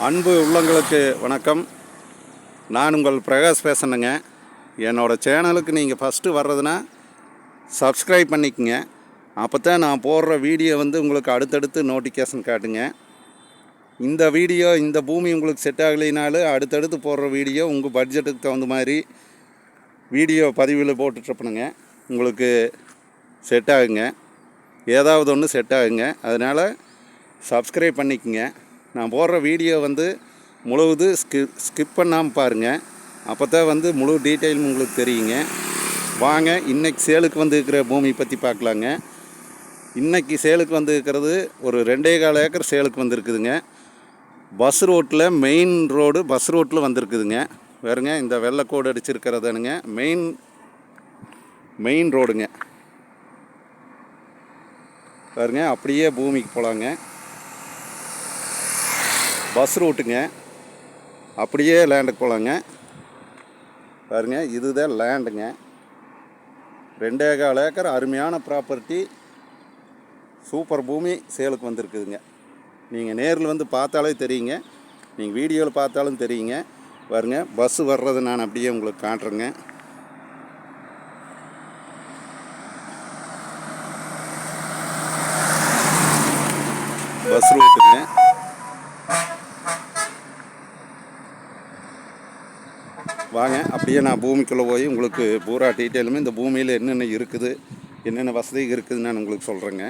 அன்பு உள்ளங்களுக்கு வணக்கம். நான் உங்கள் பிரகாஷ் பேசுகிறேங்க. என்னோடய சேனலுக்கு நீங்கள் ஃபஸ்ட்டு வர்றதுன்னா சப்ஸ்கிரைப் பண்ணிக்கங்க. அப்போ தான் நான் போடுற வீடியோ உங்களுக்கு அடுத்தடுத்து நோட்டிஃபிகேஷன் காட்டுங்க. இந்த பூமி உங்களுக்கு செட் ஆகலைனாலும் அடுத்தடுத்து போடுற வீடியோ உங்கள் பட்ஜெட்டுக்கு தகுந்த மாதிரி வீடியோ பதிவில் போட்டுட்ருப்பணுங்க. உங்களுக்கு செட் ஆகுங்க, ஏதாவது ஒன்று செட் ஆகுங்க. அதனால் சப்ஸ்கிரைப் பண்ணிக்கங்க. நான் போடுற வீடியோ முழுவது ஸ்கிப் பண்ணாமல் பாருங்கள். அப்போ தான் முழு டீட்டெயிலும் உங்களுக்கு தெரியுங்க. வாங்க, இன்றைக்கி சேலுக்கு இருக்கிற பூமி பற்றி பார்க்கலாங்க. இன்றைக்கி சேலுக்கு இருக்கிறது ஒரு 2.25 ஏக்கர் சேலுக்கு இருக்குதுங்க. பஸ் ரோட்டில், மெயின் ரோடு பஸ் ரோட்டில் இருக்குதுங்க. வேறுங்க, இந்த வெள்ளைக்கோடு அடிச்சிருக்கிறதானுங்க மெயின் ரோடுங்க. பாருங்க, அப்படியே பூமிக்கு போகலாங்க. பஸ் ரூட்டுங்க, அப்படியே லேண்டுக்கு போகலாங்க. பாருங்க, இதுதான் லேண்டுங்க. 2.25 ஏக்கர் அருமையான ப்ராப்பர்ட்டி, சூப்பர் பூமி சேலுக்கு வந்திருக்குதுங்க. நீங்கள் நேரில் பார்த்தாலே தெரியுங்க, நீங்கள் வீடியோவில் பார்த்தாலும் தெரியுங்க. பாருங்க, பஸ்ஸு வர்றது நான் அப்படியே உங்களுக்கு காட்டுறேங்க. பஸ் ரூட்டுங்க. வாங்க, அப்படியே நான் பூமிக்குள்ளே போய் உங்களுக்கு பூரா டீட்டெயிலுமே இந்த பூமியில் என்னென்ன இருக்குது, என்னென்ன வசதி இருக்குதுன்னு நான் உங்களுக்கு சொல்கிறேங்க.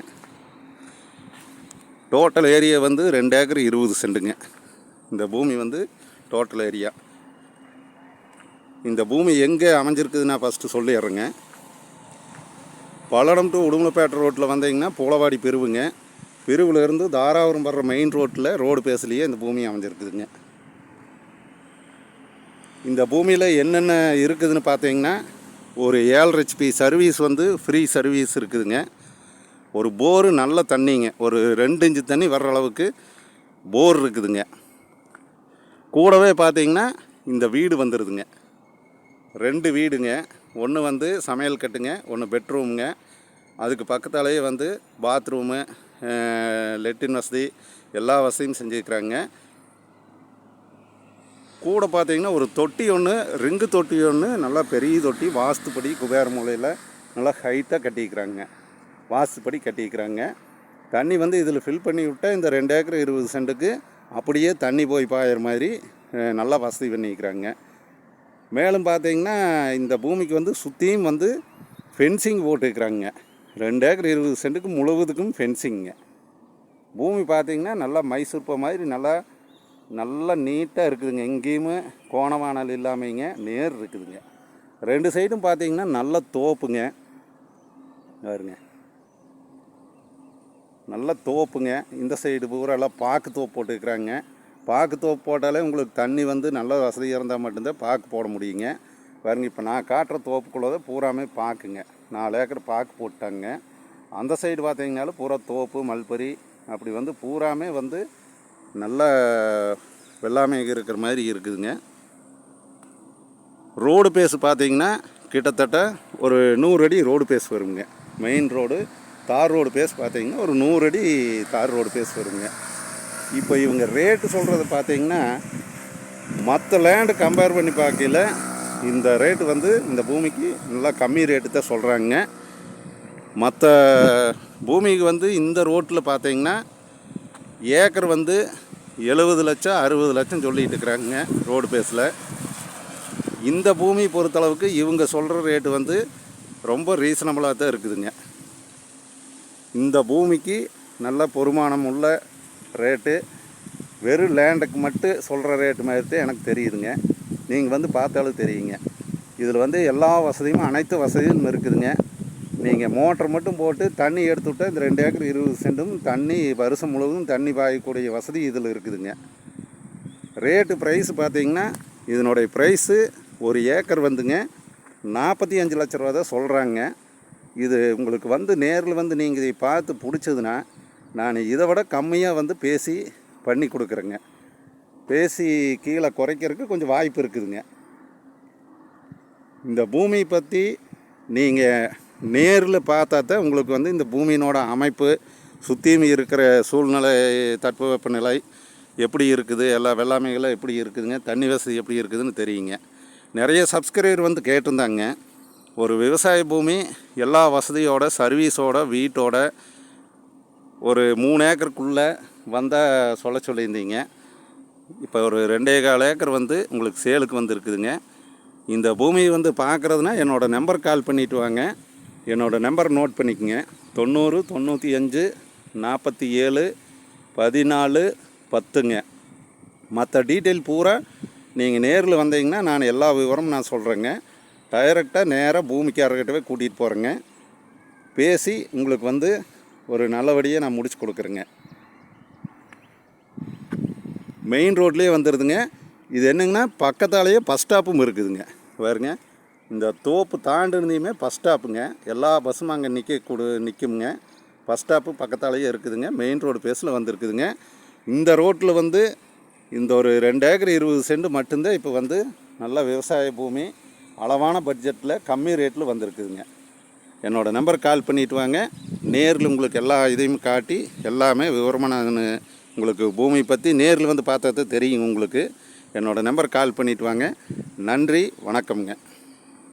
Total area 2 acre 20 சென்ட்டுங்க. இந்த பூமி டோட்டல் ஏரியா. இந்த பூமி எங்கே அமைஞ்சிருக்குது நான் ஃபஸ்ட்டு சொல்லிடுறேங்க. பல்லடம் டு உடுமலைப்பேட்டை ரோட்டில் வந்தீங்கன்னா பூளவாடி பிரிவுங்க. பிரிவுலேருந்து தாராபுரம் வர்ற மெயின் ரோட்டில் ரோடு பேசலையே இந்த பூமி அமைஞ்சிருக்குதுங்க. இந்த பூமியில் என்னென்ன இருக்குதுன்னு பார்த்தீங்கன்னா, ஒரு 7 HP சர்வீஸ் ஃப்ரீ சர்வீஸ் இருக்குதுங்க. ஒரு போரு நல்ல தண்ணிங்க, ஒரு 2 இன்ச்சு தண்ணி வர்ற அளவுக்கு போர் இருக்குதுங்க. கூடவே பார்த்தீங்கன்னா இந்த வீடு வந்துடுதுங்க. 2 வீடுங்க. ஒன்று சமையல் கட்டுங்க, ஒன்று பெட்ரூமுங்க. அதுக்கு பக்கத்தாலேயே பாத்ரூமு, லெட்டின் வசதி, எல்லா வசதியும் செஞ்சுருக்குறாங்க. கூட பார்த்தீங்கன்னா ஒரு தொட்டி ஒன்று, ரிங்கு தொட்டி ஒன்று, நல்லா பெரிய தொட்டி, வாஸ்துப்படி குபேர மூலையில் நல்லா ஹைட்டாக கட்டிக்கிறாங்க. வாஸ்துப்படி கட்டிக்கிறாங்க. தண்ணி இதில் ஃபில் பண்ணி விட்டால் இந்த 2 ஏக்கர் 20 சென்ட்டுக்கு அப்படியே தண்ணி போய் பாயிற மாதிரி நல்லா வசதி பண்ணிக்கிறாங்க. மேலும் பார்த்தீங்கன்னா இந்த பூமிக்கு சுற்றியும் ஃபென்சிங் போட்டுக்கிறாங்க. 2 ஏக்கர் 20 சென்ட்டுக்கு முழுவதுக்கும் ஃபென்சிங்க. பூமி பார்த்திங்கன்னா நல்லா மைசூர்ப்ப மாதிரி நல்லா நீட்டாக இருக்குதுங்க. எங்கேயுமே கோணவானல் இல்லாமங்க, நேர் இருக்குதுங்க. 2 சைடும் பார்த்தீங்கன்னா நல்ல தோப்புங்க. பாருங்க, நல்ல தோப்புங்க. இந்த சைடு பூராலாம் பாக்கு தோப்பு போட்டுக்கிறாங்க. பாக்கு தோப்பு போட்டாலே உங்களுக்கு தண்ணி நல்ல வசதியாக இருந்தால் மட்டும்தான் பாக்கு போட முடியுங்க. பாருங்க, இப்போ நான் காட்டுற தோப்புக்குள்ளதை பூராமே பாக்குங்க. 4 ஏக்கர் பாக்கு போட்டாங்க. அந்த சைடு பார்த்தீங்கன்னாலும் பூரா தோப்பு, மல்பரி, அப்படி பூராமே நல்ல வெள்ளாமை இருக்கிற மாதிரி இருக்குதுங்க. ரோடு பேஸ் பார்த்திங்கன்னா கிட்டத்தட்ட ஒரு 100 அடி ரோடு பேஸ் வருங்க. மெயின் ரோடு தார் ரோடு பேஸ் பார்த்திங்கன்னா ஒரு 100 அடி தார் ரோடு பேஸ் வருங்க. இப்போ இவங்க ரேட்டு சொல்கிறது பார்த்திங்கன்னா மற்ற லேண்டு கம்பேர் பண்ணி பார்க்கல இந்த ரேட்டு இந்த பூமிக்கு நல்லா கம்மி ரேட்டு தான் சொல்கிறாங்க. மற்ற பூமிக்கு இந்த ரோட்டில் பார்த்திங்கன்னா ஏக்கர் 70 லட்சம் 60 லட்சம் சொல்லிகிட்டு இருக்கிறாங்க ரோடு பேஸில். இந்த பூமி பொறுத்தளவுக்கு இவங்க சொல்கிற ரேட்டு ரொம்ப ரீசனபிளாக தான் இருக்குதுங்க. இந்த பூமிக்கு நல்ல பொறுமானம் உள்ள ரேட்டு, வெறும் லேண்டுக்கு மட்டும் சொல்கிற ரேட்டு மாதிரி தான் எனக்கு தெரியுதுங்க. நீங்கள் பார்த்தாலும் தெரியுங்க. இதில் எல்லா வசதியும், அனைத்து வசதியும் இருக்குதுங்க. நீங்கள் மோட்டர் மட்டும் போட்டு தண்ணி எடுத்து விட்டால் இந்த 2 ஏக்கர் 20 சென்ட்டும் தண்ணி வருஷம் முழுவதும் தண்ணி பாயக்கூடிய வசதி இதில் இருக்குதுங்க. ரேட்டு ப்ரைஸ் பார்த்திங்கன்னா இதனுடைய ப்ரைஸு ஒரு ஏக்கர் 45 லட்ச ரூபா தான் சொல்கிறாங்க. இது உங்களுக்கு நேரில் நீங்கள் இதை பார்த்து பிடிச்சதுன்னா நான் இதை விட கம்மியாக பேசி பண்ணி கொடுக்குறேங்க. பேசி கீழே குறைக்கிறதுக்கு கொஞ்சம் வாய்ப்பு இருக்குதுங்க. இந்த பூமி பற்றி நீங்கள் நேரில் பார்த்தா தான் உங்களுக்கு இந்த பூமியினோட அமைப்பு, சுற்றியும் இருக்கிற சூழ்நிலை, தட்பவெப்பநிலை எப்படி இருக்குது, எல்லா வெள்ளாமைகளும் எப்படி இருக்குதுங்க, தண்ணி வசதி எப்படி இருக்குதுன்னு தெரியுங்க. நிறைய சப்ஸ்கிரைபர் வந்து கேட்டிருந்தாங்க, ஒரு விவசாய பூமி எல்லா வசதியோட சர்வீஸோட வீட்டோட ஒரு 3 ஏக்கருக்குள்ளே வந்தால் சொல்லியிருந்தீங்க. இப்போ ஒரு 2.25 ஏக்கர் வந்து உங்களுக்கு சேலுக்கு வந்து இருக்குதுங்க. இந்த பூமியை வந்து பார்க்குறதுனா என்னோடய நம்பர் கால் பண்ணிவிட்டு வாங்க. என்னோடய நம்பர் நோட் பண்ணிக்கோங்க. 90 95 47 14 10ங்க. மற்ற டீட்டெயில் பூரா நீங்கள் நேரில் வந்தீங்கன்னா நான் எல்லா விவரமும் நான் சொல்கிறேங்க. டைரெக்டாக நேராக பூமிக்காரர்கிட்டவே கூட்டிகிட்டு போகிறேங்க. பேசி உங்களுக்கு வந்து ஒரு நல்லபடியாக நான் முடிச்சு கொடுக்குறேங்க. மெயின் ரோட்லேயே வந்துடுதுங்க. இது என்னங்கன்னா பக்கத்தாலேயே பஸ் ஸ்டாப்பும் இருக்குதுங்க. பாருங்க, இந்த தோப்பு தாண்டினதையுமே பஸ் ஸ்டாப்புங்க. எல்லா பஸ்ஸும் அங்கே நிற்குமுங்க. பஸ் ஸ்டாப்பு பக்கத்தாலேயே இருக்குதுங்க. மெயின் ரோடு பேஸில் வந்துருக்குதுங்க. இந்த ரோட்டில் வந்து இந்த ஒரு 2 ஏக்கர் 20 சென்ட் மட்டும்தான் இப்போ வந்து நல்ல விவசாய பூமி அளவான பட்ஜெட்டில் கம்மி ரேட்டில் வந்திருக்குதுங்க. என்னோடய நம்பர் கால் பண்ணிவிட்டு வாங்க. நேரில் உங்களுக்கு எல்லா இதையும் காட்டி எல்லாமே விவரமாக நான் உங்களுக்கு பூமி பற்றி நேரில் வந்து பார்த்தா தான் தெரியும் உங்களுக்கு. என்னோடய நம்பர் கால் பண்ணிவிட்டு வாங்க. நன்றி, வணக்கம்ங்க.